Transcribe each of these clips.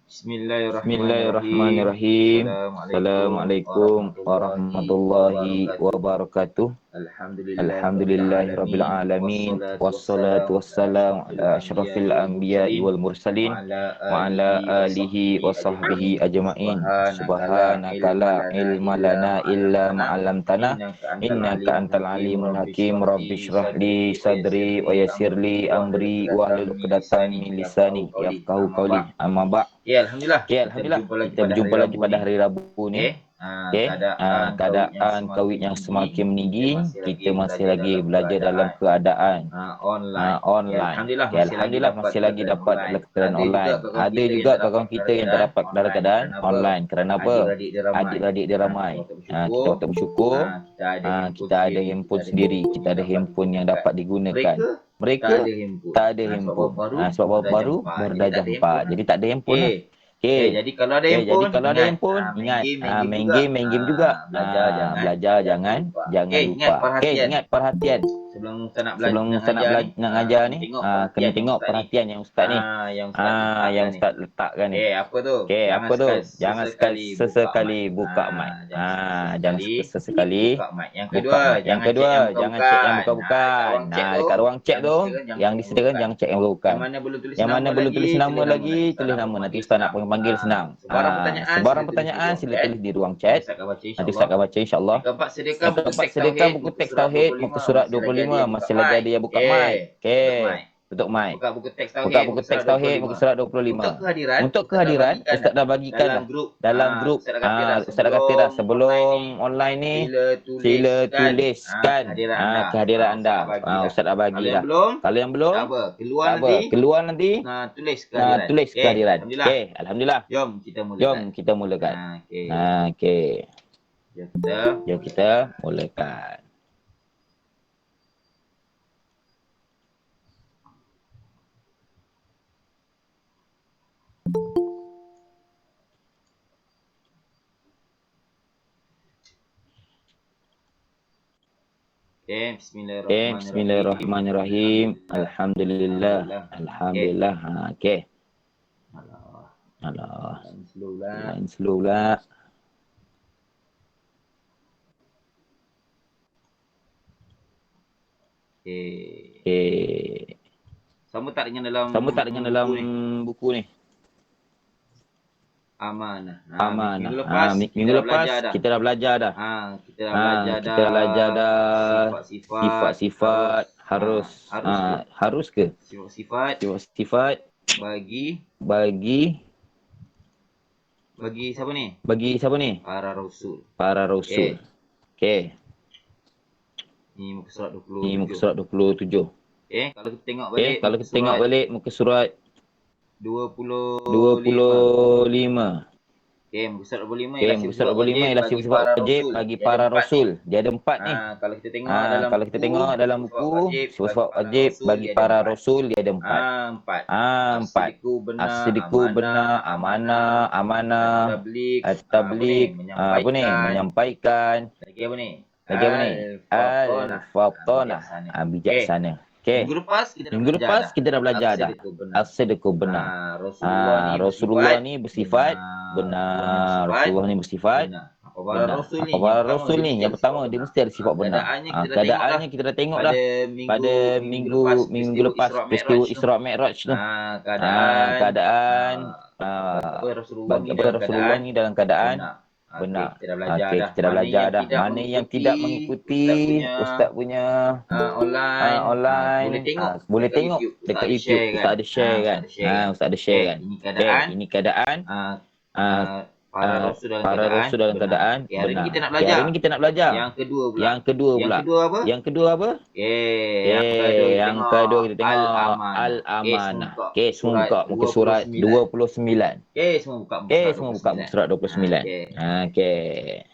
Bismillahirrahmanirrahim. Bismillahirrahmanirrahim. Assalamualaikum Assalamualaikum warahmatullahi warahmatullahi wabarakatuh. wabarakatuh. Alhamdulillahirabbil Alhamdulillahirabbil alamin alamin. wassalatu Wassalatu wassalamu ala wassalamu asyrafil ala anbiya'i asyrafil wal anbiya'i mursalin wal mursalin wa ala wa ala alihi wa alihi wa sahbihi sahbihi ajma'in. ajma'in. Subhanaka la Subhanaka ilma la lana ilma illa lana ma illa ma 'allamtana innaka antal innaka alimul antal hakim. alimul Rabbi hakim. shrah Rabbi li shrah li sadri wa yassir sadri wa li yassir li amri wahlul amri 'uqdatam wahlul min 'uqdatam lisani min lisani yafqahu qawli. yafqahu Amma qawli. ba'd. Amma ba'. Ya, alhamdulillah Okay, kita alhamdulillah berjumpa lagi kita pada hari berjumpa lagi Rabu pada ni. hari Rabu ni. Okey, Okey, keadaan kawit yang keadaan kawit semakin yang meninggi, semakin kita meninggi, masih lagi kita masih belajar lagi dalam belajar dalam keadaan keadaan online. Ya, online. alhamdulillah Okay, masih lagi alhamdulillah dapat masih dalam lagi keadaan dapat online. dalam keadaan Ada juga online. kawan Ada kita yang juga tak dapat kawan kita dalam yang keadaan terdapat dalam online. keadaan Kerana apa? online. Kerana apa? Adik-beradik dia ramai. Adik-beradik dia ramai. Kita patut bersyukur. Kita patut bersyukur. Kita ada handphone Kita ada sendiri, handphone sendiri, kita yang ada dapat handphone yang digunakan. dapat digunakan. Mereka tak Mereka ada handphone. tak ada Sebab baru handphone. baru Sebab baru-baru baru darjah 4. Jadi tak baru darjah ada 4. handphone lah. Jadi tak ada handphone lah. Okey. Okey. Jadi kalau ada Okey, jadi handphone, kalau ada ingat handphone, main ingat game main juga. game juga. Belajar jangan Jangan lupa. Ingat lupa. Okey, perhatian. ingat perhatian. Sebelum Ustaz nak Sebelum nak Ustaz ngajar ni, nak ngajar kena ni, tengok kena perhatian yang tengok Ustaz ni. perhatian yang Ustaz ni. Yang Ustaz letakkan Yang ni. Ustaz letakkan ni. Okey, apa tu? Okey, apa tu? Jangan sesekali buka mic. Jangan sesekali buka mic. Yang buka kedua, mic. Yang kedua, jangan cek yang bukan-bukan. bukan-bukan. Dekat ruang cek tu, yang disediakan jangan cek yang bukan. Yang mana belum tulis Yang nama mana belum tulis nama lagi, nanti tulis Ustaz nama. nak Nanti Ustaz nak panggil senang. Sebarang pertanyaan sila tulis di ruang chat. Nanti Ustaz akan baca insya-Allah. Yang keempat, Yang keempat, sediakan buku teks Tauhid, muka surat 25. Masih lagi ada yang buka mic. Okey. Tutup mic. Buka buku teks Tauhid, Buka buku teks Tauhid, muka surat 25. Untuk kehadiran, Ustaz dah bagikan dalam grup. Ustaz dah kata dah sebelum online ni, sila tuliskan kehadiran anda. Ustaz dah bagi dah. Kalau yang belum, keluar nanti, tulis kehadiran. Okey, alhamdulillah. Jom kita mulakan. Okey. Jom kita mulakan. Bismillahirrahmanirrahim. Alhamdulillah. Okey. Alah. Lain slow pula. Okey. Sambut tak dengan dalam buku ni? Amanah. Minggu lepas kita dah belajar dah. Kita dah belajar dah sifat-sifat harus ke? Sifat bagi siapa ni? Para rasul. Okey. Ni muka surat 27. Ni muka surat 27. Kalau kita tengok balik, muka surat 25. Muka surat 25 ialah sifat wajib bagi para rasul. Dia ada 4 ni. Kalau kita tengok dalam buku sifat wajib bagi para rasul, dia ada 4. 4. As-sidqu benar, amanah, at-tabligh, menyampaikan. Lagi apa ni? Al-fatanah, bijaksana. Okey. Minggu lepas kita dah belajar dah. As-sidqu benar. Rasulullah ni bersifat benar. Para rasul ni yang pertama dia mesti ada sifat benar. Keadaannya kita dah tengok dah pada minggu lepas peristiwa Isra Mi'raj tu. Keadaan Rasulullah ni dalam keadaan benar. Kita dah belajar dah. Mana yang tidak mengikuti Ustaz punya online, boleh tengok dekat YouTube. Ustaz ada share kan. Ini keadaan para rasul dalam keadaan benar. Hari ni kita nak belajar. Yang kedua pula. Yang kedua apa? Yang kedua kita tengok Al-Amanah. Okey, semua muka surat 29. Semua buka muka surat 29. Okey.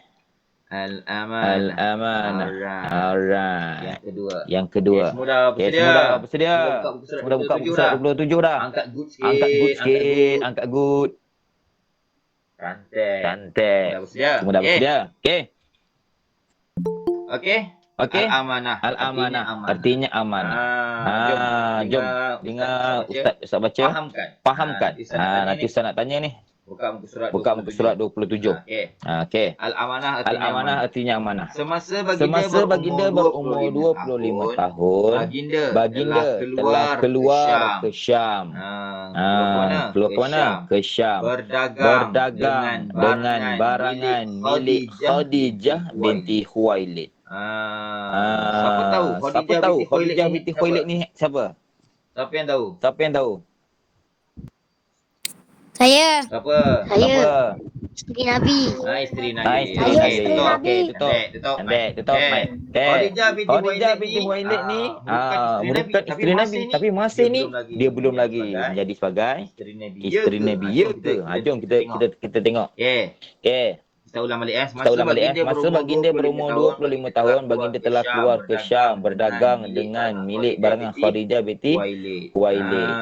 Al-Amanah. Alright. Yang kedua. Semua dah bersedia. Semua dah buka muka surat 27 dah. Angkat good sikit. Angkat good. Cantik. Semua dah bersedia. Okey. Okey. Al-amanah. Al-amanah artinya amanah. Jom dengar Ustaz baca. Fahamkan. Nanti Ustaz nak tanya ni. Buka muka surat 27. Okey. Al-amanah artinya amanah. Semasa baginda berumur 25 tahun, baginda telah keluar ke Syam. Keluar ke mana? Ke Syam. Berdagang dengan barangan milik Khadijah binti Khuwailid. Siapa tahu Khadijah binti Khuwailid ni siapa? Siapa yang tahu? Saya. Siapa? Isteri Nabi. Isteri Nabi. Okey, tutup. Mic. Khadijah binti Khuwailid ni bukan isteri Nabi, tapi masa ni dia belum lagi menjadi sebagai isteri Nabi. Ya ke? Jom kita tengok. Okey. Kita ulang balik. Masa baginda berumur 25 tahun, baginda telah keluar ke Syam berdagang dengan milik barangan Khadijah binti Khuwailid.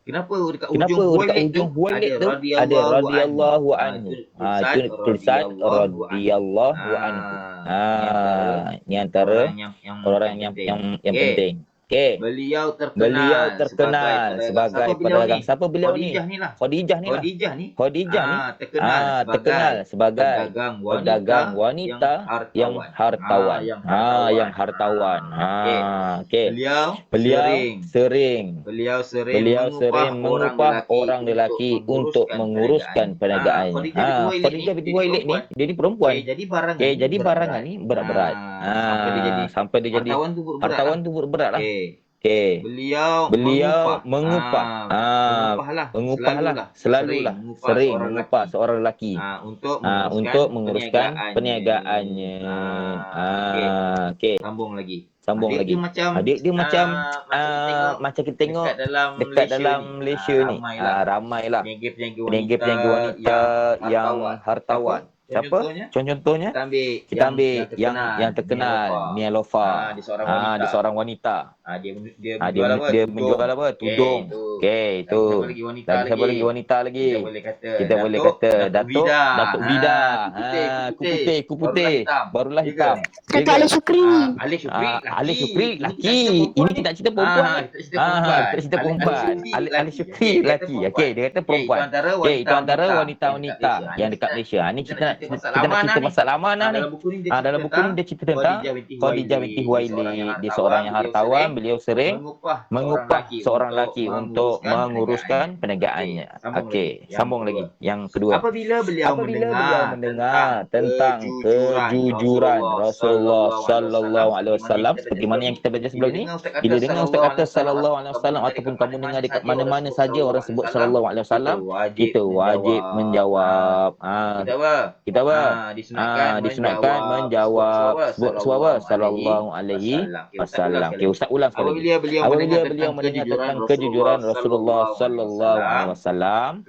Kenapa dekat ujung Khuwailid tu ada radhiyallahu anhu. Itu tulisan radhiyallahu anhu. Ni antara orang yang penting. Okey. Beliau terkenal sebagai pedagang. Siapa beliau ni? Khadijah ni. Terkenal sebagai pedagang wanita yang hartawan. Yang hartawan. Okey. Beliau sering mengupah orang lelaki untuk menguruskan perniagaannya. Khadijah binti Khuwailid ni dia ni perempuan. Jadi barangan ni berat-berat. Sampai dia jadi hartawan tu berat lah. Okey. Beliau mengupah. Mengupahlah. Selalulah. Sering mengupah seorang lelaki. Untuk menguruskan perniagaannya. Okey. Sambung lagi. Dia macam macam kita tengok dekat dalam Malaysia ni. Ramailah peniaga-peniaga wanita yang hartawan. Siapa? Contohnya kita ambil yang terkenal Mia Lofa. Dia seorang wanita. Dia menjual apa? Tudung. Okey, itu. Lagi siapa lagi wanita lagi? Kita boleh kata Datuk Vida. Ku putih, barulah hitam. Datuk Ali Syukri. Ali Syukri laki. Ini kita cerita perempuan. Kita cerita perempuan. Ali Syukri laki. Okey, dia kata perempuan. Okey, itu antara wanita-wanita yang dekat Malaysia. Ni kita nak cerita pasal amanah ni. Dalam buku ni dia cerita tentang Khadijah binti Khuwailid. Dia seorang yang hartawan. Beliau sering mengupah seorang lelaki untuk menguruskan perniagaannya. Okey, sambung lagi. Yang kedua. Apabila beliau mendengar tentang kejujuran Rasulullah sallallahu alaihi wasallam, seperti mana yang kita belajar sebelum ni, bila dengar Ustaz kata sallallahu alaihi wasallam ataupun kamu dengar dekat mana-mana saja orang sebut sallallahu alaihi wasallam, kita wajib menjawab. Kita apa? Disunatkan menjawab. Sebut apa? Sallallahu alaihi wasallam. Okey, Ustaz ulang sekali. Apabila beliau mendengar tentang kejujuran Rasulullah sallallahu alaihi wasallam,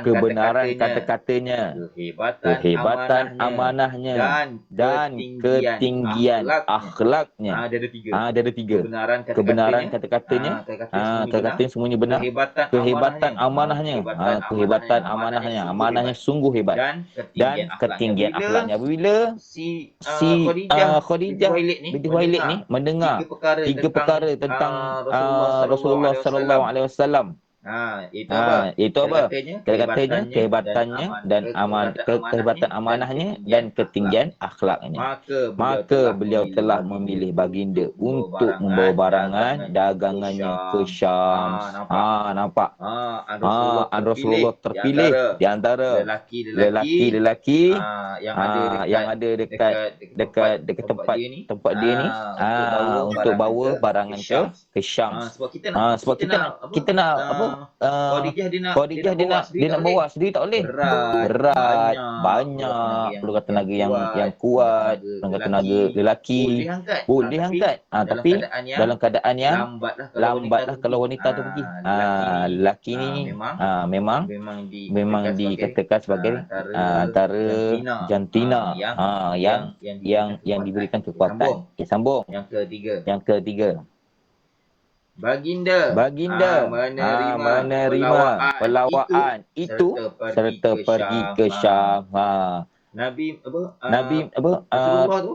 kebenaran kata-katanya, kehebatan amanahnya dan ketinggian akhlaknya. Ada tiga. Kebenaran kata-katanya, kata-katanya semuanya benar. Kehebatan amanahnya, amanahnya sungguh hebat. Dan ketinggian akhlaknya. Apabila si Khadijah binti Khuwailid ni mendengar tiga perkara tentang Rasulullah sallallahu alaihi wasallam, itu apa? Kata-katanya, kehebatannya dan kehebatan amanahnya dan ketinggian akhlaknya. Maka beliau telah memilih baginda untuk membawa barangan dagangannya ke Syam. Nampak? Rasulullah terpilih di antara lelaki-lelaki yang ada dekat tempat dia ni untuk bawa barangan ke Syam. Sebab kita nak apa? Khadijah dia nak bawa sendiri tak boleh. Berat, banyak, perlu tenaga yang kuat, perlu tenaga lelaki. Boleh angkat. Tapi dalam keadaan yang lambatlah kalau wanita tu pergi. Lelaki ni memang dikatakan sebagai antara jantina yang diberikan kekuatan. Okey, sambung. Yang ketiga. Baginda menerima pelawaan itu serta pergi ke Syam. Nabi apa?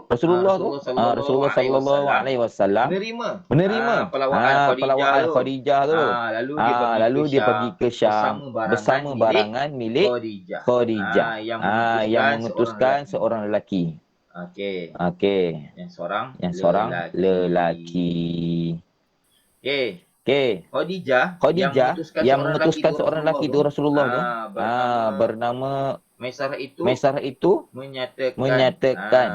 Rasulullah sallallahu alaihi wasallam menerima pelawaan Khadijah tu. Lalu dia pergi ke Syam bersama barangan milik Khadijah. Yang mengutuskan seorang lelaki. Okey. Yang seorang lelaki. Okey. Khadijah yang mengutuskan seorang lelaki tu Rasulullah tu bernama Maisarah itu menyatakan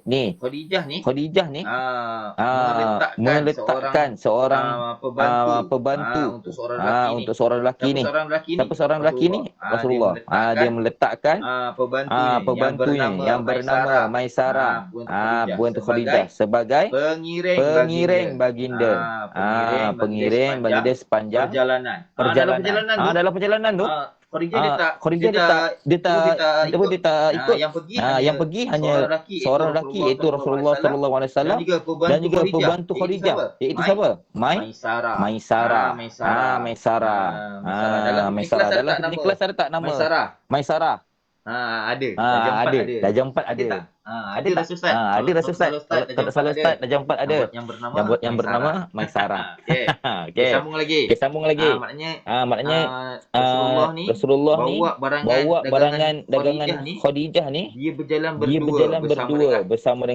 ni Khadijah ni meletakkan seorang pembantu untuk seorang lelaki ni. Siapa seorang lelaki ni? Rasulullah. Dia meletakkan pembantunya yang bernama Maisarah buat Khadijah sebagai pengiring baginda. Pengiring baginda sepanjang perjalanan. Dalam perjalanan tu Khadijah dia tak ikut. Yang pergi hanya seorang lelaki iaitu Rasulullah sallallahu alaihi wasallam dan juga pembantu Khadijah iaitu siapa? Maisarah. Maisarah. Dalam ni kelas ada tak nama Maisarah? Ada. Darjah 4 ada. Ada Rasa Ustaz. Ada Rasa Ustaz. Kalau salah Ustaz, darjah 4 ada. Yang bernama Maisarah. Okey. Sambung lagi. Maknanya Rasulullah ni bawa barangan dagangan Khadijah ni. Dia berjalan berdua bersama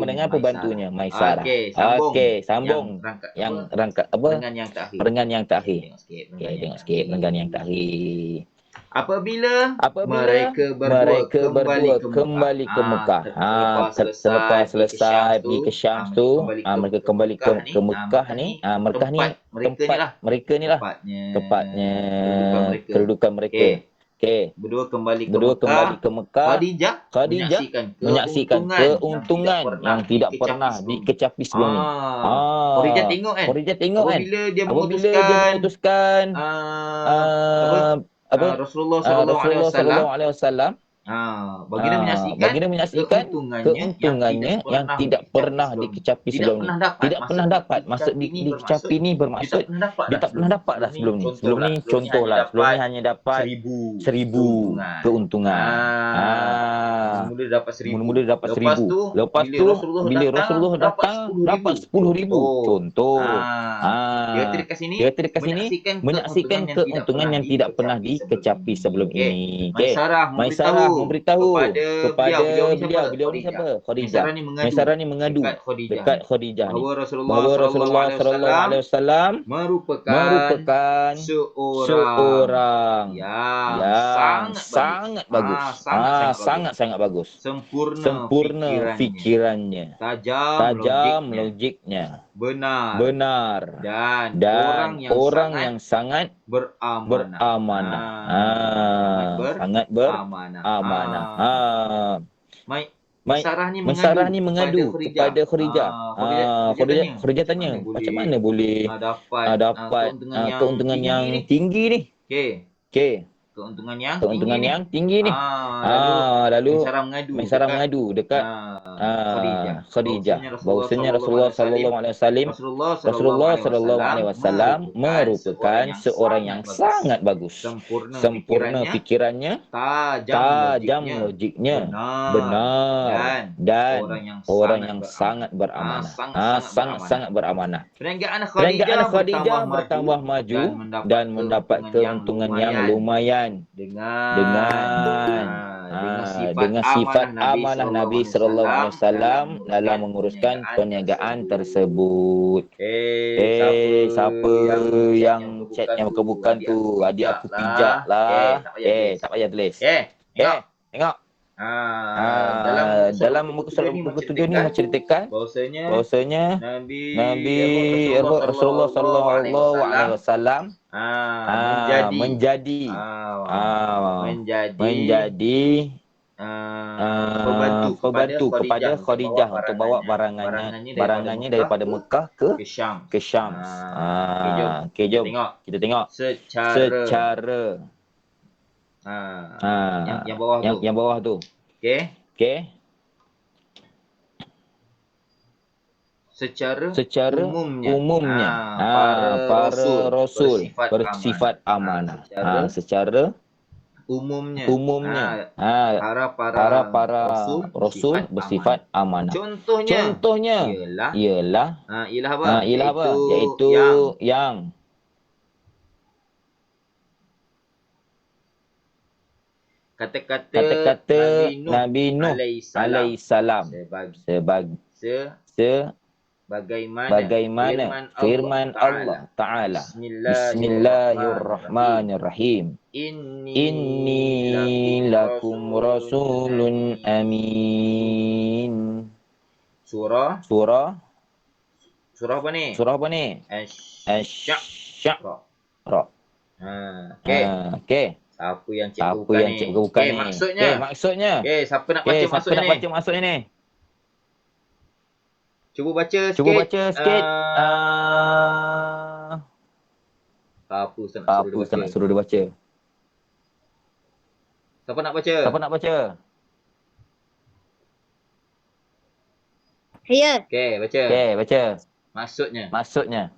dengan pembantunya Maisarah. Okey, sambung. Yang rangka apa? Perenggan yang terakhir. Okey, tengok sikit perenggan yang terakhir. Apabila mereka berdua kembali ke Mekah. Selepas selesai pergi ke Syam tu, mereka kembali ke Mekah ni. Mekah ni tempat mereka ni lah. Tepatnya kedudukan mereka. Okey. Berdua kembali ke Mekah. Khadijah menyaksikan keuntungan yang tidak pernah dikecapi sebelum ni. Khadijah tengok kan. Apabila dia memutuskan Rasulullah sallallahu alaihi wasallam baginda menyaksikan keuntungannya yang tidak pernah dikecapi sebelum ni. Tidak pernah dapat. Maksud dikecapi ni bermaksud dia tak pernah dapat dah sebelum ni. Sebelum ni contohlah, sebelum ni hanya dapat 1000 keuntungan. Mula-mula dapat 1000. Lepas tu bila Rasulullah datang dapat 10,000. Contoh. Dia kata dekat sini menyaksikan keuntungan yang tidak pernah dikecapi sebelum ini. Okey. Maisarah memberitahu kepada beliau ni siapa? Khadijah. Maisarah ni mengadu dekat Khadijah ni bahawa Rasulullah sallallahu alaihi wasallam merupakan seorang yang sangat bagus. Sangat bagus. Sempurna fikirannya. Tajam logiknya. Benar. Dan orang yang sangat beramanah. Sangat beramanah. Maisarah ni mengadu kepada Khadijah. Khadijah tanya, macam mana boleh dapat keuntungan yang tinggi ni? Okey. Keuntungan yang tinggi ni. Lalu Maisarah mengadu dekat Khadijah. Bahawasanya Rasulullah sallallahu alaihi wasallam merupakan seorang yang sangat bagus. Sempurna fikirannya, tajam logiknya, benar dan orang yang sangat beramanah. Sangat beramanah. Perniagaan Khadijah bertambah maju dan mendapat keuntungan yang lumayan dengan sifat amanah Nabi sallallahu alaihi wasallam dalam menguruskan perniagaan tersebut. Siapa yang chat yang bukan tu, adik aku pijak lah. Tak payah tulis. Tengok. Dalam muka surat buku 7 ni menceritakan bahawasanya Nabi Rasulullah sallallahu alaihi wasallam menjadi pembantu kepada Khadijah untuk bawa barangannya daripada Mekah ke Syam. Okey, jom kita tengok secara yang bawah tu. Okey. Secara umumnya para rasul bersifat amanah. Secara umumnya. Para rasul bersifat amanah. Contohnya ialah apa? Iaitu yang kata-kata Nabi Nuh alaihissalam sebagaimana firman Allah Ta'ala. Bismillahirrahmanirrahim. Inni lakum rasulun amin. Surah apa ni? Asy-Sya'ra. Okey. Apa yang cikgu bukan ni? Maksudnya. Siapa nak baca maksudnya ni? Cuba baca sikit. Apa Ustaz nak suruh dia baca? Siapa nak baca? Saya. Okey, baca. Maksudnya. Maksudnya.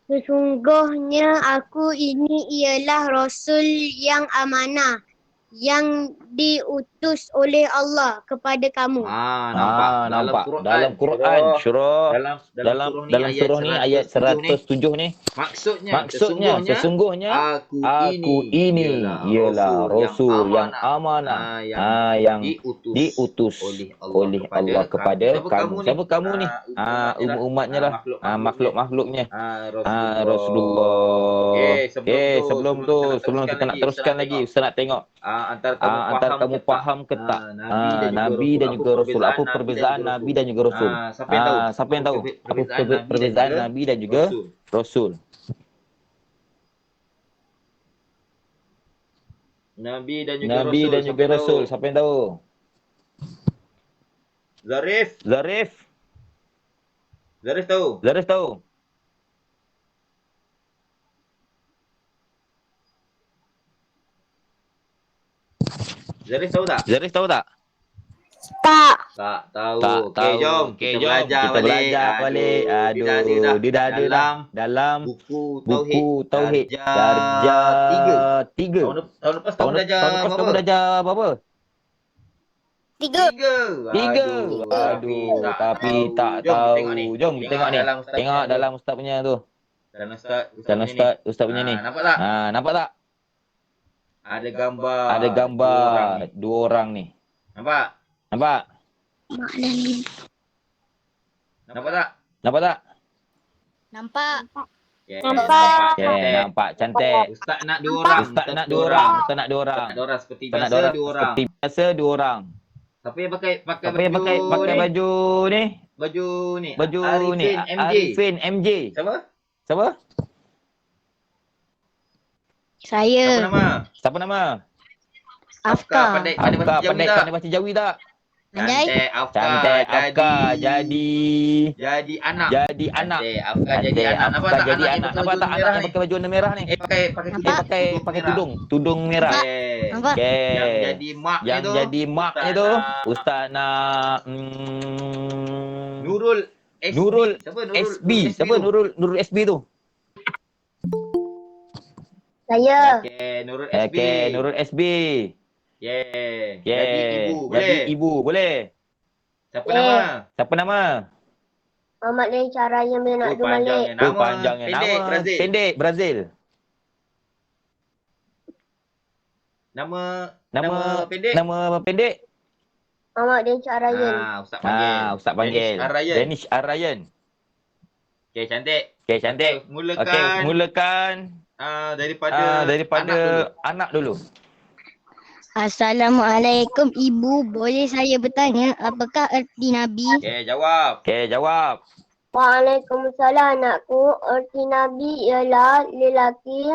Sesungguhnya aku ini ialah Rasul yang amanah, yang diutus oleh Allah kepada kamu. Nampak. Dalam Quran dalam surah ni ayat 107 ni. Maksudnya sesungguhnya aku ini ialah Rasul yang amanah, yang diutus oleh Allah kepada kamu. Siapa kamu ni? Umatnya lah. Makhluk-makhluknya. Rasulullah. Sebelum kita nak teruskan lagi, Ustaz nak tengok antara kamu faham ke tak Nabi dan juga Rasul. Apa perbezaan Nabi dan juga Rasul? Siapa yang tahu? Apa perbezaan Nabi dan juga Rasul? Nabi dan juga Rasul. Siapa yang tahu? Zarif tahu? Zarif tahu tak? Tak tahu. Okey, jom kita belajar balik. Dia dah ada dalam buku Tauhid darjah 3. Tahun lepas kamu belajar berapa? 3. Aduh, tapi tak tahu. Jom kita tengok ni. Tengok dalam ustaz punya tu. Dalam ustaz punya ni. Nampak tak? Ada gambar dua orang ni. Nampak? Mak dan Lim. Nampak tak? Nampak. Nampak cantik. Ustaz nak dua orang. Seperti biasa dua orang. Siapa yang pakai baju ni? Arifin MJ. Siapa? Saya. Siapa nama? Afka. Pandai baca Jawi tak? Pandai. Cantik Afka jadi anak. Afka jadi anak. Nampak tak anak yang pakai baju warna merah ni? Pakai tudung merah. Nampak? Yang jadi maknya tu Ustaz nak Nurul SB. Siapa Nurul SB tu? Saya. Nurul SB. Jadi ibu boleh. Siapa nama? Muhammad dan Caranya bin Abdul Malik. Panjangnya nama. Pendek Brazil. Nama pendek. Muhammad dan Caranya. Ustaz panggil. Danish Arayan. Okey, cantik. Mulakan daripada anak dulu. Assalamualaikum Ibu. Boleh saya bertanya apakah erti Nabi? Okey, jawab. Waalaikumsalam anakku. Erti Nabi ialah lelaki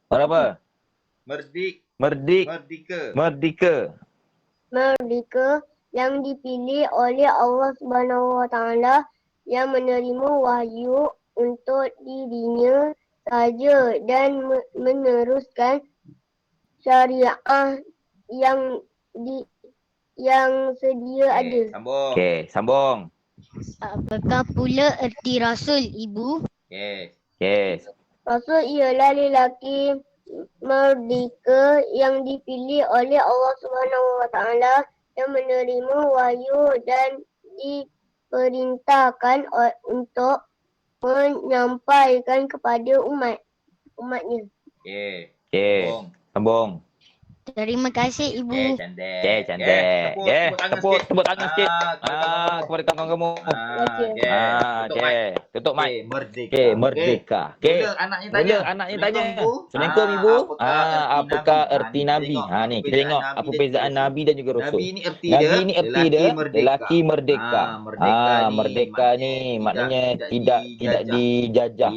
Berapa? merdeka yang dipilih oleh Allah Subhanahu Wa Taala, yang menerima wahyu untuk dirinya sahaja dan meneruskan syariah yang yang sedia ada. Sambung. Okey, sambung. Apakah pula erti Rasul, Ibu? Okey. Rasul ialah lelaki merdeka yang dipilih oleh Allah Subhanahu Wa Taala yang menerima wahyu dan diperintahkan untuk menyampaikan kepada umatnya. Okey. Sambung. Terima kasih, Ibu. Okey, cantik. Tepuk tangan sikit. Kepada kawan-kawan kamu. Okey. Tutup mic. Merdeka. Okey. Mula anaknya tanya. Assalamualaikum Ibu. Apakah erti Nabi? Ni kita tengok apa perbezaan Nabi dan juga Rasul. Nabi ni erti dia lelaki merdeka. Merdeka ni maknanya tidak dijajah.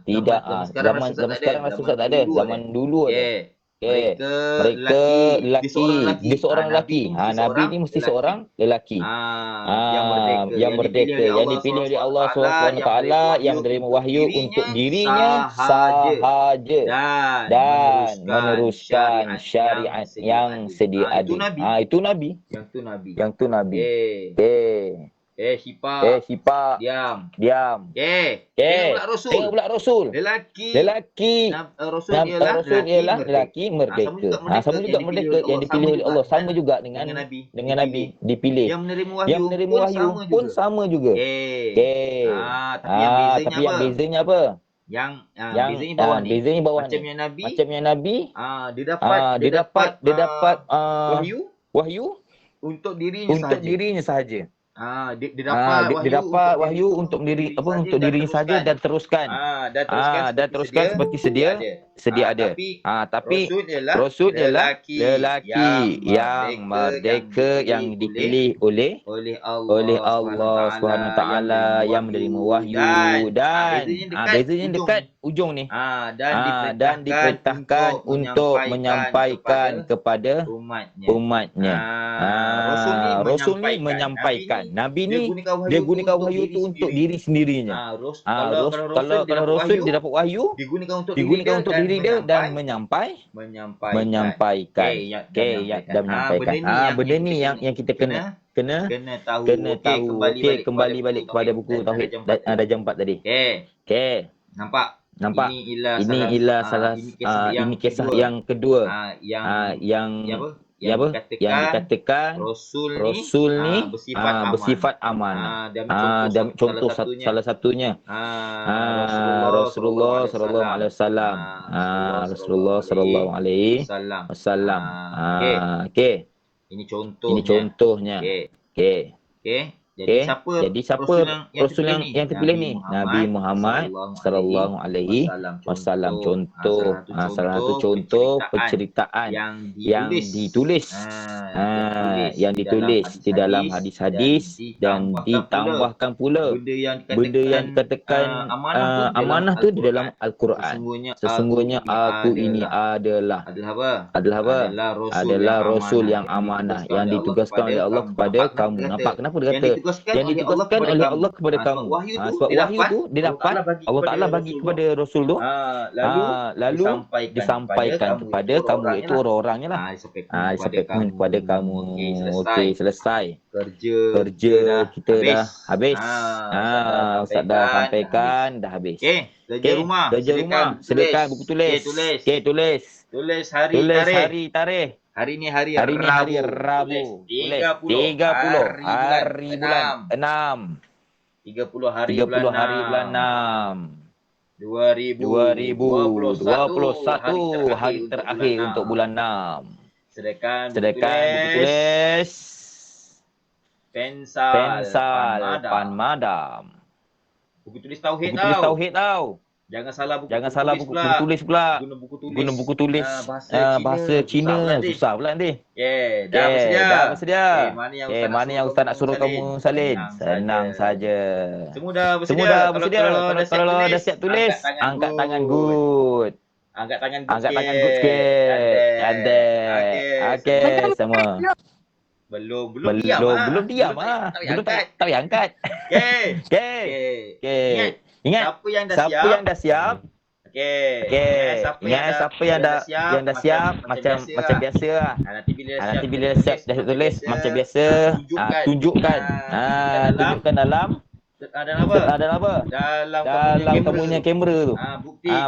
Tidak. Zaman sekarang rasa tak ada. Zaman dulu ada. Mereka lelaki. Dia seorang lelaki. Nabi ni mesti seorang lelaki. Yang merdeka. Yang dipilih oleh Allah SWT yang menerima wahyu untuk dirinya sahaja. Dan meneruskan syariat yang sedia ada. Itu Nabi. Yang tu Nabi. Syifa. Diam. Tengok pula Rasul. Lelaki. Rasul ialah lelaki merdeka. Sama juga merdeka yang dipilih oleh Allah. Sama juga dengan Nabi dipilih. Yang menerima wahyu pun sama juga. Tapi yang bezanya apa? Yang bezanya bawah ni. Macamnya Nabi. Dia dapat wahyu untuk dirinya sahaja. Dia dapat wahyu untuk dirinya saja dan teruskan. Dan teruskan seperti sedia ada. Tapi Rasul ialah lelaki yang merdeka yang dipilih oleh Allah SWT yang menerima wahyu dan bezanya dekat ujung ni. Dan diperintahkan untuk menyampaikan kepada umatnya. Rasul ni menyampaikan. Nabi ni dia gunakan wahyu tu untuk diri sendirinya. Kalau Rasul dia dapat wahyu digunakan untuk diri dia dan menyampaikan. Dan menyampaikan. Benda ni yang kita kena tahu. Okey, kembali balik kepada buku Tauhid darjah 4 tadi. Okey. Nampak? Ini ialah ini kisah yang kedua. Yang dikatakan Rasul ni bersifat amanah. Dan contoh salah satunya Rasulullah sallallahu alaihi wasallam. Rasulullah sallallahu alaihi wasallam. Okey. Ini contohnya. Okey. Jadi siapa Rasul yang terpilih ni? Nabi Muhammad sallallahu alaihi wasallam. Contoh salah satu contoh penceritaan yang ditulis di dalam hadis-hadis dan ditambahkan pula benda yang dikatakan amanah tu di dalam Al-Quran. Sesungguhnya aku ini adalah Rasul yang amanah yang ditugaskan oleh Allah kepada kamu. Nampak kenapa dia kata yang ditugaskan oleh Allah kepada kamu. Sebab wahyu tu dia dapat Allah Ta'ala bagi kepada Rasul tu. Lalu disampaikan kepada kamu, iaitu orang-orangnya lah. Disampaikan kepada kamu. Okey, selesai. Kerja kita dah habis. Ustaz dah sampaikan, dah habis. Kerja rumah. Sediakan buku tulis. Okey, tulis hari tarikh. Hari ni hari Rabu. Tulis 30 hari bulan 6. 30 hari bulan 6. 2021 hari terakhir untuk bulan 6. Sediakan buku tulis. Pensal Pan Madam. Buku tulis tauhid tau. Jangan salah buku tulis pula. Guna buku tulis bahasa Cina susah pula nanti. Dah bersedia. Mana yang Ustaz nak suruh kamu salin? Senang saja. Semua dah bersedia. Kalau dah siap tulis, angkat tangan good. Angkat tangan good sikit. Okey, semua. Belum diam ah. Belum tak angkat. Okey. Ingat. Siapa yang dah Siapa siap? yang dah siap? Okey. Ingat siapa yang dah siap macam biasa lah. Nanti bila siap dah tulis macam biasa, tunjukkan. Tunjukkan dalam dalam apa? Dalam kamu punya kamera tu.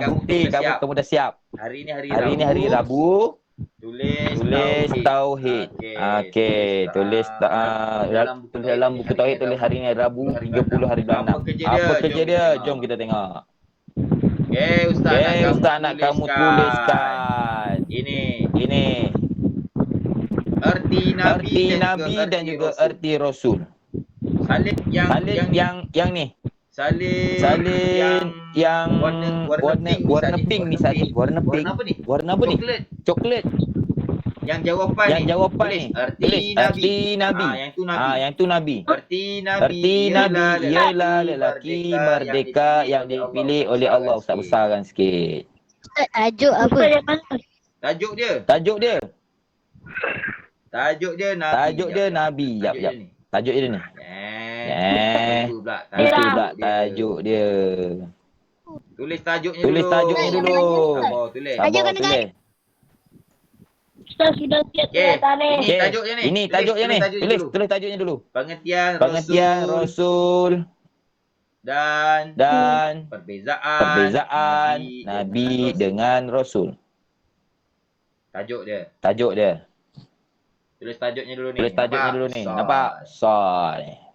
Bukti kamu dah siap. Hari ni hari Rabu. Tulis tauhid. Okey, tulis dalam buku tauhid tulis hari ni Rabu 30 hari bulan 6. Apa kerja dia? Jom kita tengok. Okey, Ustaz nak kamu tuliskan. Ini erti Nabi dan juga erti Rasul. Salin yang ni. Salin yang warna pink ni Salin. Warna apa ni? Coklat. Yang jawapan ni. Tulis erti Nabi. Yang tu Nabi. Erti Nabi ialah lelaki merdeka yang dipilih oleh Allah. Ustaz besarkan sikit. Tajuk apa? Tajuk dia Nabi. Jap. Tajuk dia ni. Itu pula tajuk dia. Tulis tajuknya dulu. Tajuk kena tulis. Ustaz sudah siap ni. Ini tajuknya ni. Tulis tajuknya dulu. Pengertian Rasul dan perbezaan Nabi dengan Rasul. Tajuk dia. Tulis tajuknya dulu ni. Nampak? Sad.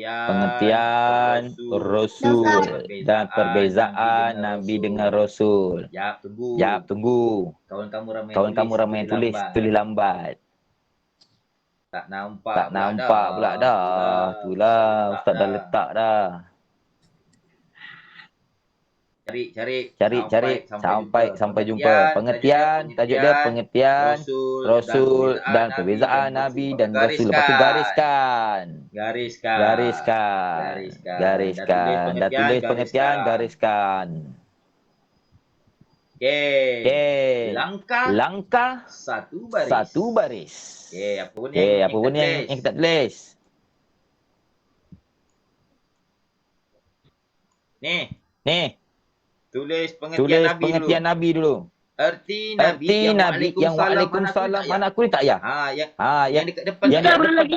Pengertian Rasul dan perbezaan Nabi dengan Rasul. Jap, tunggu. Kawan kamu ramai yang tulis lambat. Tak nampak pula dah. Itulah Ustaz dah letak dah. Cari sampai jumpa. Pengertian, tajuk dia pengertian Rasul dan perbezaan Nabi dan Rasul. Lepas tu gariskan. Dah tulis pengertian, gariskan. Okey. Langkah satu baris. Okey, apa pun yang kita tulis? Ni. Tulis Tulis pengertian Nabi dulu. Erti Nabi yang Waalaikumsalam. Mana aku ni tak ya? Yang dekat depan tak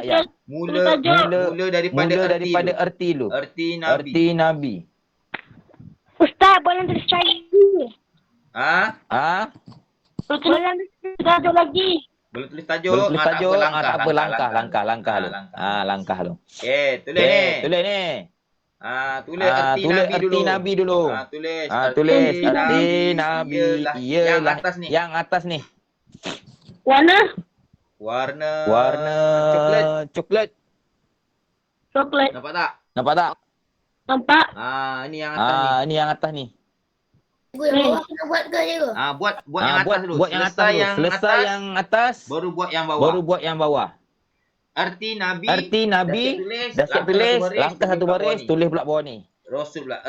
ya. Mula daripada erti dulu. Erti Nabi. Ustaz, boleh tulis lagi. Boleh tulis tajuk lagi. Belum tulis tajuk. Tak apa, langkah lu. Langkah lu. Okey, tulis ni. Tulis erti Nabi dulu. Tulis erti Nabi ialah yang atas ni. Warna coklat. Nampak tak? Nampak. Ini yang atas ni. Ini yang atas ni. Buat ke je ke? Buat yang atas dulu. Buat yang atas dulu. Selesai yang atas, baru buat yang bawah. Erti Nabi dah siap tulis, langkah satu baris, tulis pula bawah ni. Rasul pula.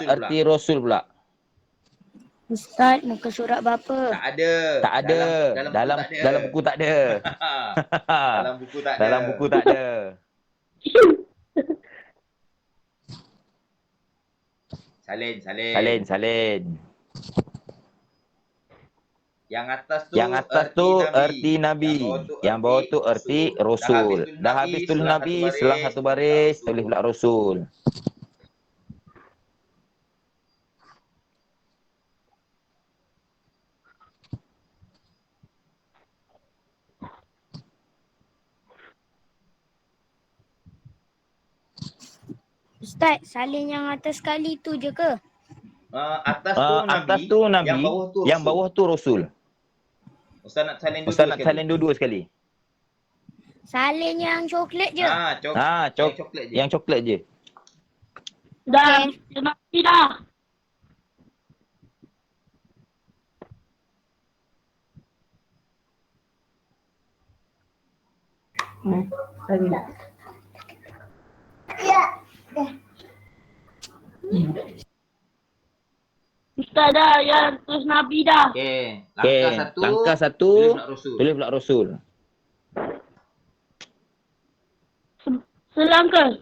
Erti Rasul pula. Ustaz, muka surat berapa? Tak ada. Dalam buku tak ada. Dalam buku tak ada. Salin. Yang atas tu erti Nabi. Yang bawah tu erti Rasul. Dah habis tulis Nabi, selang satu baris, tulis pula Rasul. Ustaz, salin yang atas sekali tu je ke? Atas tu Nabi, yang bawah tu Rasul. Ustaz nak salin dua-dua sekali. Salin yang coklat je. Coklat je. Yang coklat je. Dah, dah. Ustaz dah, yang terus Nabi dah. Okey. Okey, langkah satu. Tulis pula Rasul. Selangkah.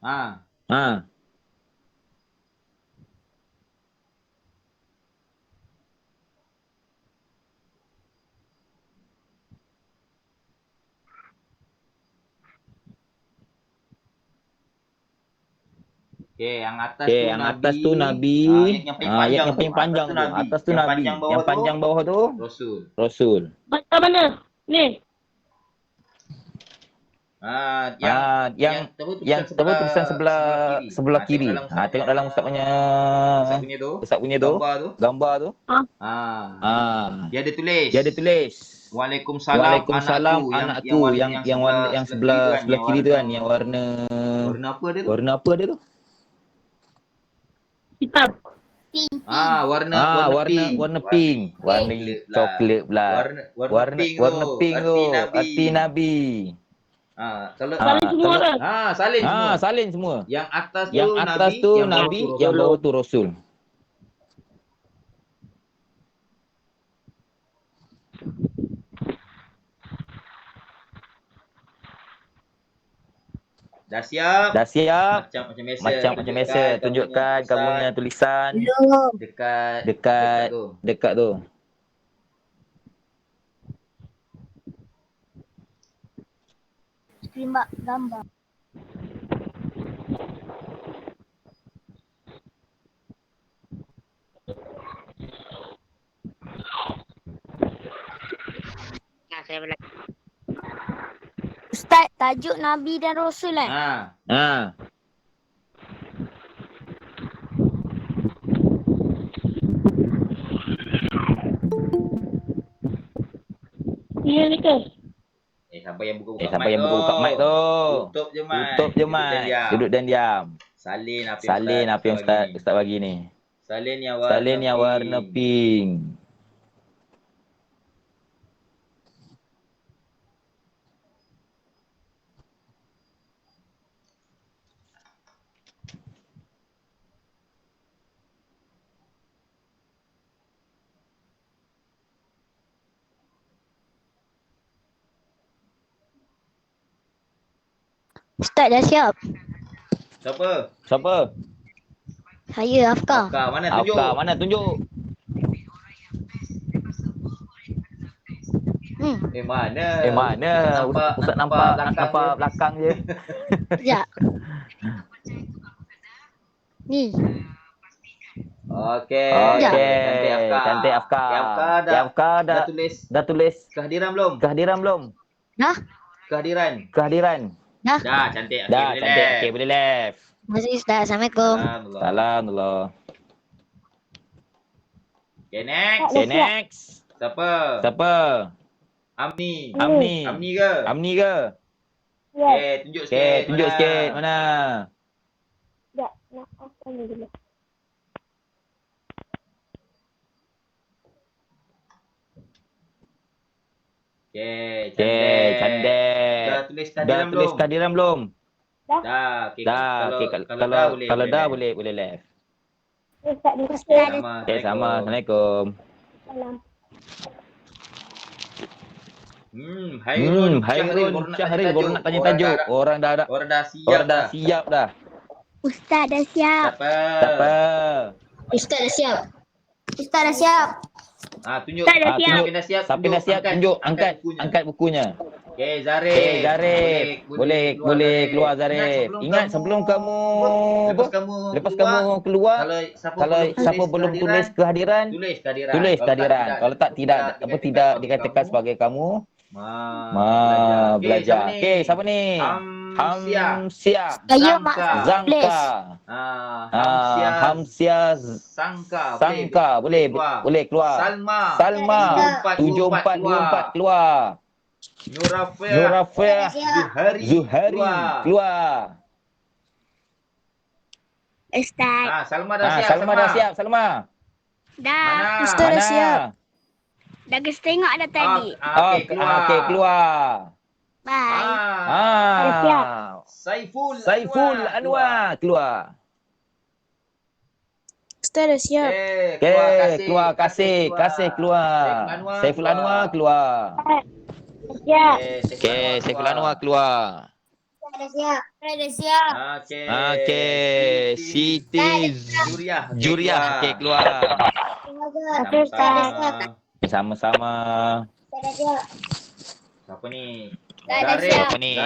Ha. Okey, yang atas tu Nabi. Ayat yang paling panjang tu. Atas tu Nabi. Yang panjang bawah tu Rasul. Macam mana? Ni. Yang tulisan sebelah kiri. Tengok dalam ustaz punya gambar tu. Dia ada tulis. Waalaikumsalam anakku yang sebelah kiri tu kan, yang warna apa dia tu? Hitam. Warna pink. Warna coklat pula. Warna pink tu. Hati Nabi. Salin semua dah. Salin semua. Yang atas tu Nabi, yang bawah tu Rasul. Dah siap? Macam biasa. Tunjukkan kamu punya tulisan. Dekat tu. Terima gambar. Ustaz, tajuk Nabi dan Rasul kan? Iya ni ke? Siapa yang buka mic tu? Tutup je mic. Duduk dan diam. Salin apa yang Ustaz bagi ni. Salin yang warna pink. Ustaz dah siap. Siapa? Saya Afkar. Mana tunjuk? Mana? Ustaz nampak belakang je. Sekejap. Ni. Okey. Cantik Afkar. Afkar dah tulis kehadiran belum? Dah? Kehadiran. Dah, cantik. Okey, boleh left. Terima kasih Ustaz. Assalamualaikum. Salam. Okay, next. Siapa? Amni ke? Okay, tunjuk sikit. Mana? Tak, nak apa ni dulu. Okay, cantik. Dah tulis kehadiran belum? Dah. Kalau dah boleh left. Ustaz di sini. Okay, sama. Assalamualaikum. Salam. Hairun Syahril baru nak tanya tajuk. Orang dah siap dah. Ustaz dah siap. Siapa? Ustaz dah siap. Tunjuk. Siapa dah siap tunjuk. Angkat bukunya. Okey, Zarif. Boleh keluar Zarif. Ingat sebelum kamu lepas kamu keluar, kalau siapa belum tulis kehadiran, tulis kehadiran. Kalau tak tidak dikatakan sebagai kamu belajar. Okey, siapa ni? Hamsia. Zangka. Hamsia Sangka. Boleh keluar. Salma. 7424 keluar. Nurafia Zuhari keluar. Ustaz. Salma dah siap. Salma. Dah. Ustaz dah siap. Dah guys tengok dah tadi. Okey, keluar. Bye. Dah siap. Saiful Anwar keluar. Ustaz dah siap. Okey, keluar Kasih keluar. Saiful Anwar keluar. Siap. Okey, Saiful Anwar keluar. Dah siap. Dah siap. Okey, Siti Juriah okey keluar. Okey, Ustaz dah siap. Sama-sama. Ustaz dah siap. Siapa ni? Siapa ni?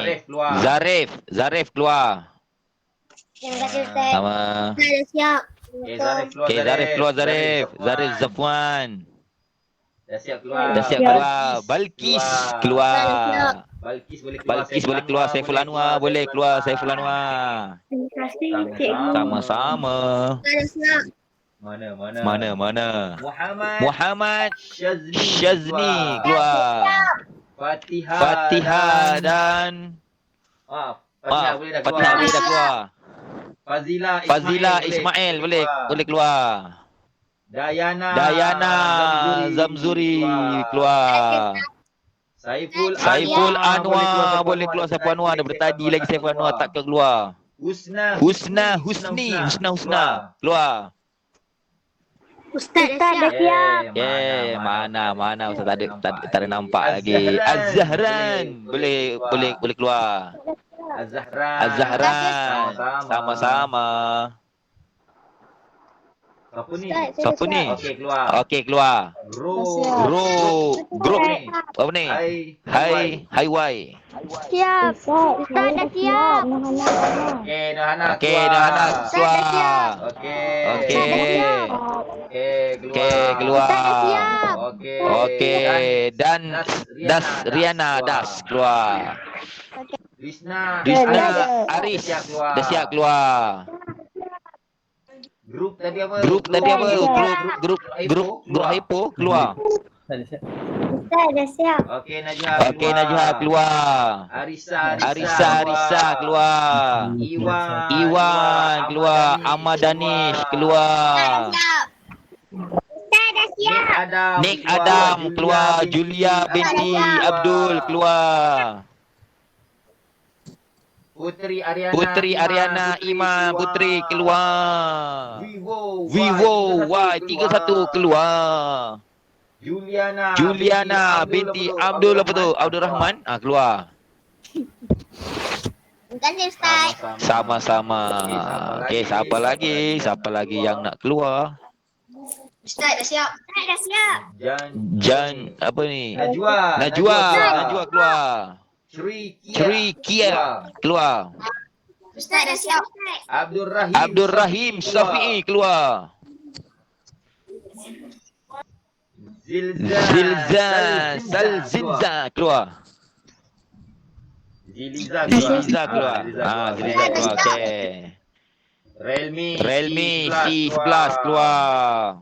Zarif keluar. Terima kasih, Ustaz. Sama. Ustaz dah siap. Okey, Zarif keluar Zarif Zafwan. Dah siap keluar. Balkis keluar. Balkis boleh keluar. Saiful Anwar boleh keluar. Saiful Anwar. Terima kasih, cikgu. Sama-sama. Ustaz dah siap. Mana? Muhammad Syazni Syazni keluar. Fatihah dan Fatihah boleh dah keluar. Fatihah boleh dah keluar. Fazila Ismail boleh keluar. Dayana Zamzuri keluar. Saiful Anwar boleh keluar. Saiful Anwar daripada tadi lagi Saiful Anwar tak keluar. Husna keluar. Ustaz dah siap. Mana Ustaz tak ada nampak lagi. Az-Zahran boleh keluar. Az-Zahran sama-sama. Siapa ni? Okey keluar. Grup apa ni? Hai Wai. Siap. Ustaz dah siap. Okey, Nahana keluar. Okey keluar. Okey dan Das Riana keluar. Rizna Aris dah siap keluar. Grup tadi apa? Grup Hypo keluar. Ustaz dah siap. Okey, Najhah keluar. Arisa keluar. Iwan keluar. Ahmad Danish keluar. Ustaz dah siap. Nick Adam keluar. Julia binti Abdul keluar. Putri Ariana Iman Putri keluar. Vivo Y31 keluar. Juliana binti Abdul apa tu? Abdul Rahman keluar. Terima kasih, Ustaz. Sama-sama. Okey, siapa lagi yang nak keluar? Ustaz dah siap. Jan apa ni? Najwa keluar. Sri Kia keluar. Ustaz dah siap. Abdul Rahim Syafi'i keluar. Zilza keluar. Ziliza keluar. Ziliza keluar. Okey. Relmi C11 keluar.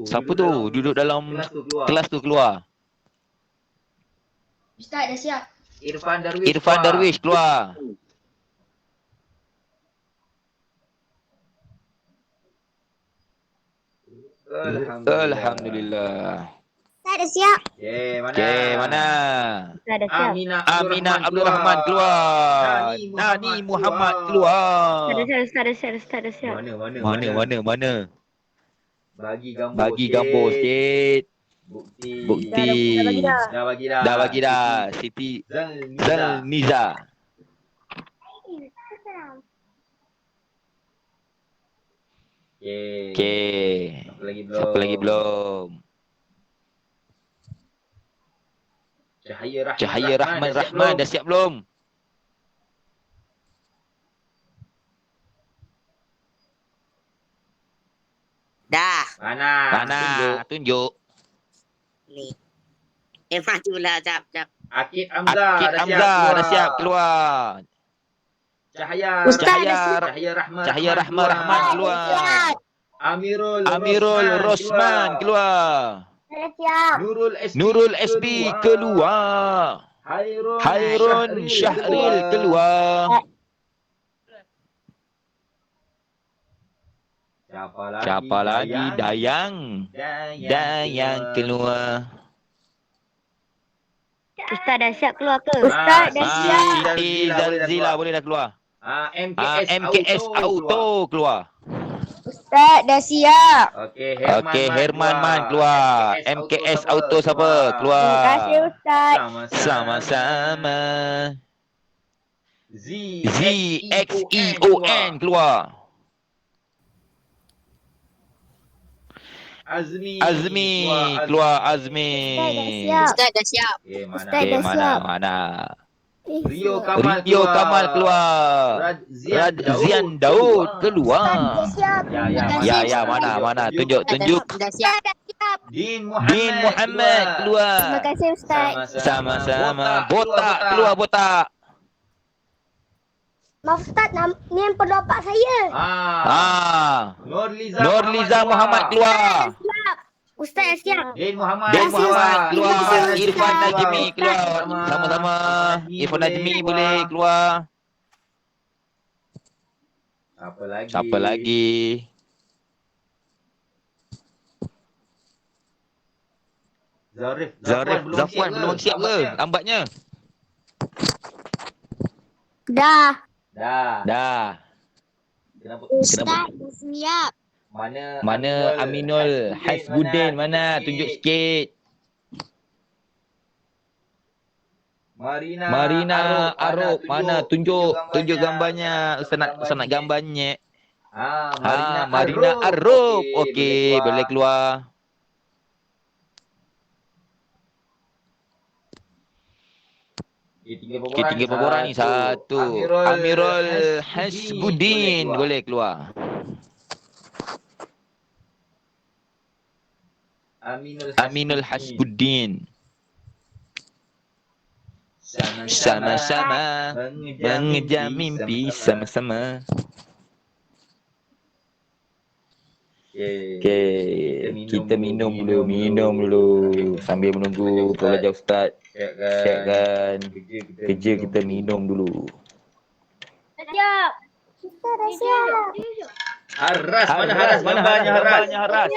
Siapa tu? Duduk dalam kelas tu keluar. Ustaz dah siap. Irfan Darwish keluar. Alhamdulillah. Ustaz dah siap. Okey, mana? Ustaz dah siap. Aminah Abdul Rahman keluar. Nani Muhammad keluar. Ustaz dah siap. Mana? Bagi gambar sikit. Bukti. Dah bagi dah. Siti Zalniza. Okey. Siapa lagi belum? Cahaya Rahman dah siap belum? Dah. Mana? Tunjuk. Ni. Maju lah, jap. Akid Hamzah dah siap keluar. Cahaya Rahman keluar. Amirul Rosman keluar. Dah siap. Nurul SB keluar. Hairun Syahril keluar. Siapa lagi? Dayang keluar. Ustaz dah siap keluar ke? Ustaz dah siap. Siti Zalzila boleh dah keluar. MKS Auto keluar. Ustaz dah siap. Okey, Herman Man keluar. MKS Auto siapa? Keluar. Terima kasih Ustaz. Sama-sama. ZXEON keluar. Azmi keluar Azmi. Ustaz dah siap. Ustaz dah siap. Mana? Rio Kamal keluar. Radzian Daud keluar. Ya, mana? Tunjuk. Dah siap. Din Din Muhammad keluar. Terima kasih Ustaz. Sama-sama. Botak keluar, Botak. Maaf Ustaz, ni yang pendapat saya. Nurliza Muhammad keluar. Ustaz dah siap. Din Muhammad keluar. Irfan Najmi keluar. Sama-sama. Irfan Najmi boleh keluar. Siapa lagi? Zarif Zafwan belum siap ke? Lambatnya. Dah. Kenapa? Ustaz dah siap. Mana Aminul Hasbuddin? Mana? Tunjuk sikit. Marina Arok. Mana? Tunjuk gambarnya. Ustaz nak gambarnya. Marina Arok. Okey, boleh keluar. Tinggal berborang ni satu. Amirul Hasbuddin boleh keluar. Aminul Hasbuddin. Sama-sama mengejar mimpi sama-sama. Okey, kita minum dulu sambil menunggu pelajar ustaz siapkan kerja, kita minum dulu. Siap. Ustaz dah siap. Mana Haras? Gambarnya Haras.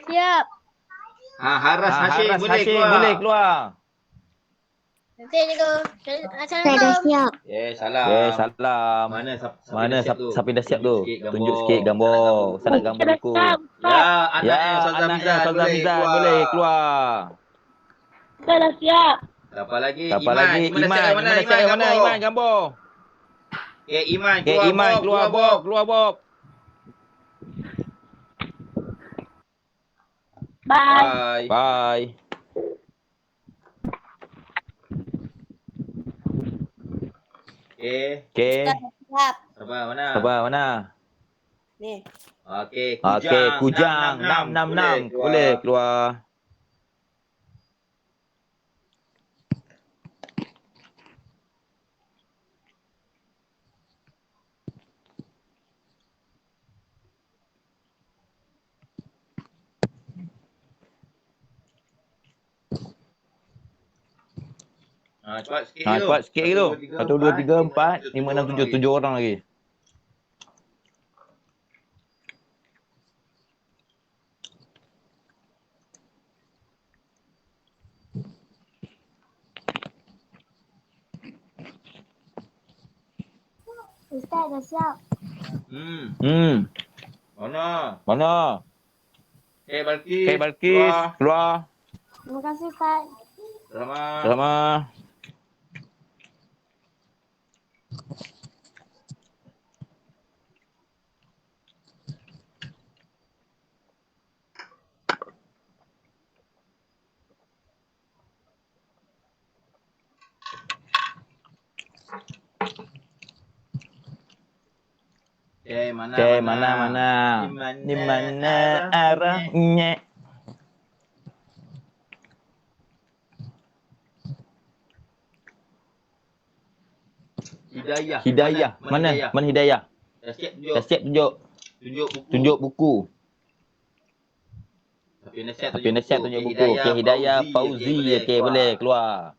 Siap. Haras Hashim boleh keluar. Ustaz dah siap. Salam. Mana siapa dah siap tu? Tunjuk sikit gambar. Ustaz nak gambar buku. Anaknya Ustazah Mizan boleh keluar. Ustaz dah siap. Siapa lagi? Iman dah siap yang mana? Iman gambar. Iman keluar Bob. Bye. Okey. Sabar mana? Ni. Okey, Kujang 666 boleh keluar. Cepat sikit lagi tu. 1, 2, 3, 4, 5, 6, 7. 7 orang lagi. Ustaz dah siap. Mana? Balkis keluar. Terima kasih Ustaz. Selamat. Mana? Di mana arahnya? Hidayah. Mana Hidayah? Dah siap tunjuk buku. Tapi dah siap tunjuk buku. Okey, Hidayah Fauzi. Okey, boleh keluar.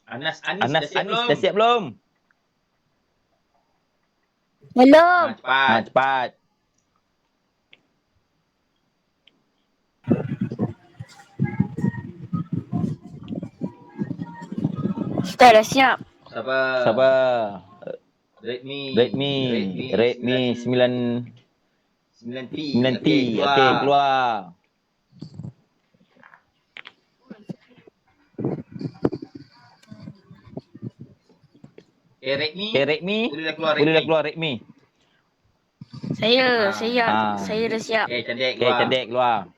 Anas Dah siap belum? Belum. Cepat. Cepat. Ustaz dah siap. Sabar. Redmi 9T. 9T. Okey, keluar. Redmi. Boleh dah keluar Redmi. Saya Ah. dah siap. Cantik Okey, cantik keluar.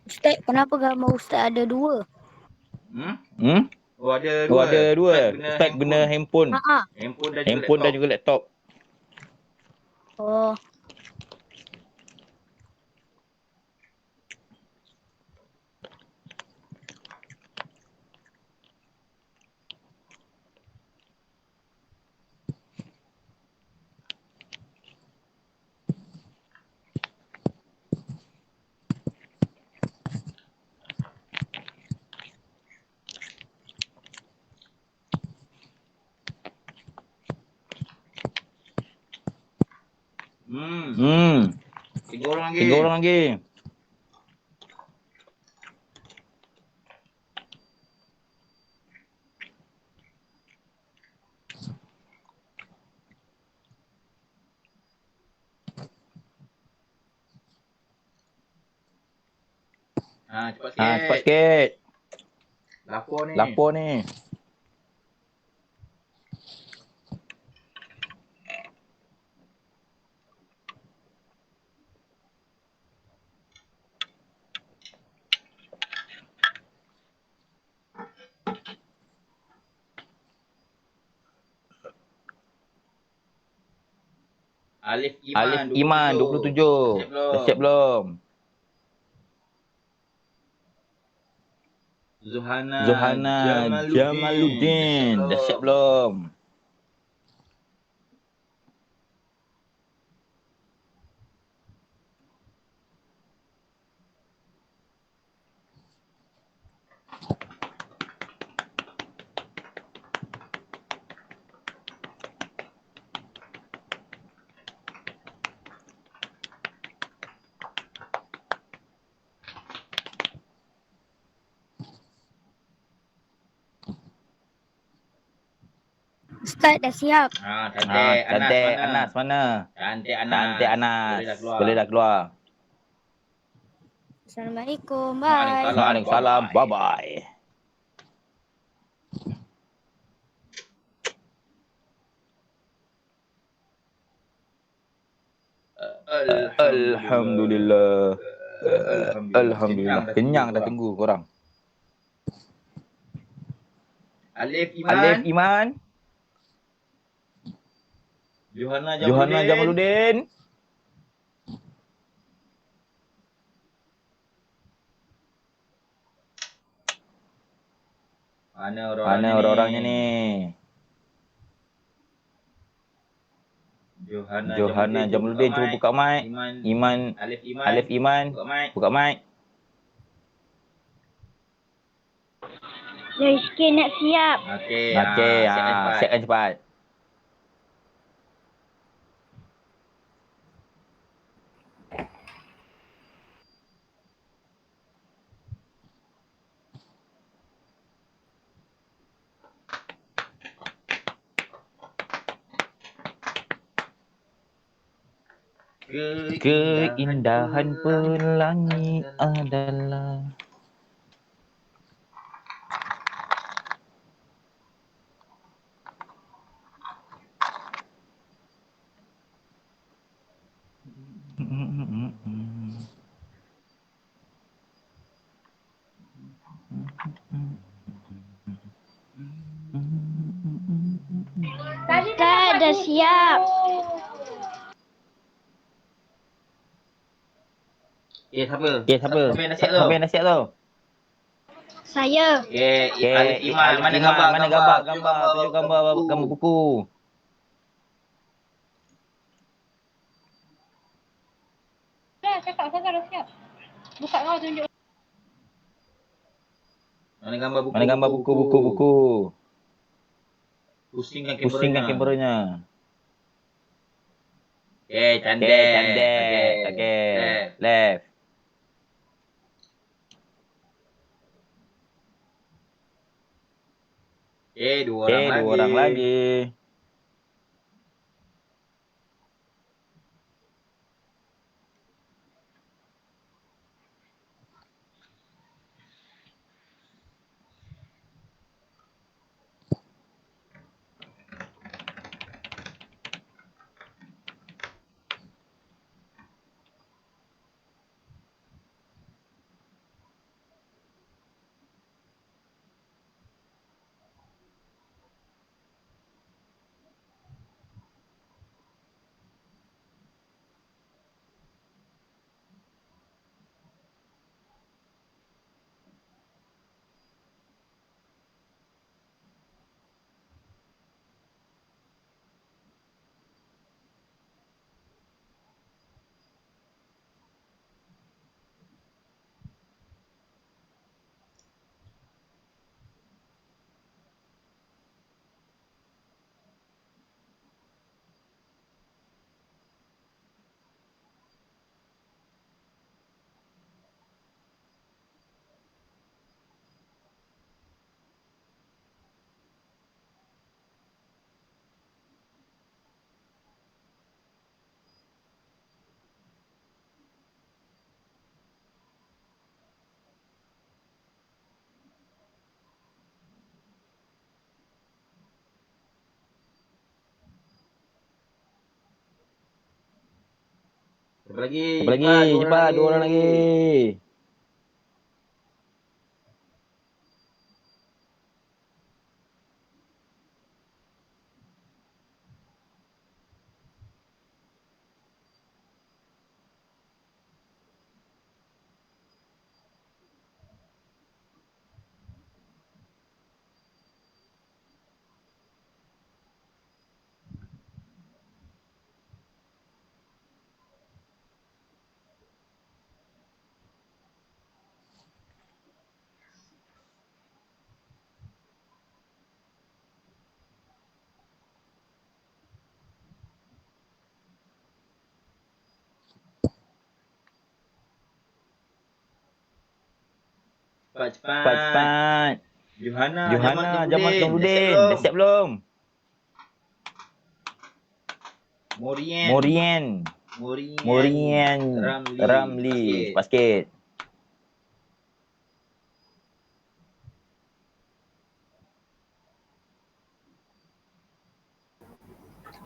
Ustaz, kenapa gambar Ustaz ada 2? Oh, ada dua. Ustaz guna handphone. Handphone dan juga laptop. Oh. Tiga orang lagi. Cepat sikit. Lapor ni. Alif Iman 27. Dah siap belum? Zuhana Jamaluddin. Dah siap belum? Ustaz dah siap. Cantik. Anas mana? Cantik Anas. Boleh dah keluar. Assalamualaikum. Bye. Waalaikumsalam. Bye-bye. Alhamdulillah. Kenyang dah tunggu korang. Alif Iman. Johana Jamaluddin. Mana orang-orangnya ni? Johana Jamaluddin, cuba buka mic. Alif Iman. Buka mic. Sikit nak siap. Okey, Siapkan cepat. Keindahan pelangi adalah Ustaz dah siap. Siapa? Siapa? Siapa yang nasihat tu? Siapa yang nasihat tu? Saya. Alif Iman. Mana gambar? Tunjuk gambar buku. Dah cakap dah siap. Buka kau tunjuk. Mana gambar buku? Mana gambar buku. Pusingkan Pusingkan kameranya. Cantik. Okey. Left. Dua orang lagi. Siapa lagi? Cepat, dua orang lagi. Cepat. Johana, Jamal Nurdin. Nurdin. Dah siap belum? Morien. Ramli. Cepat sikit.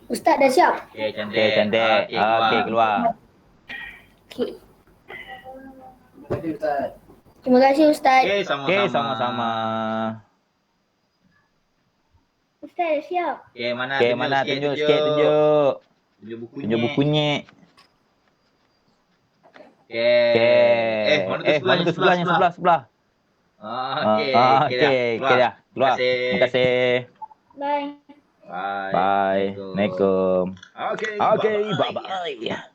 Ustaz dah siap. Cantik. Okey, keluar. Okey. Terima kasih Ustaz. Okey, sama-sama. Ustaz dah siap. Okey, mana tunjuk sikit. Tunjuk bukunya. Mana tu sebelah. Okey dah. Keluar. Terima kasih. Bye. Bye. Assalamualaikum. Okey, bye-bye.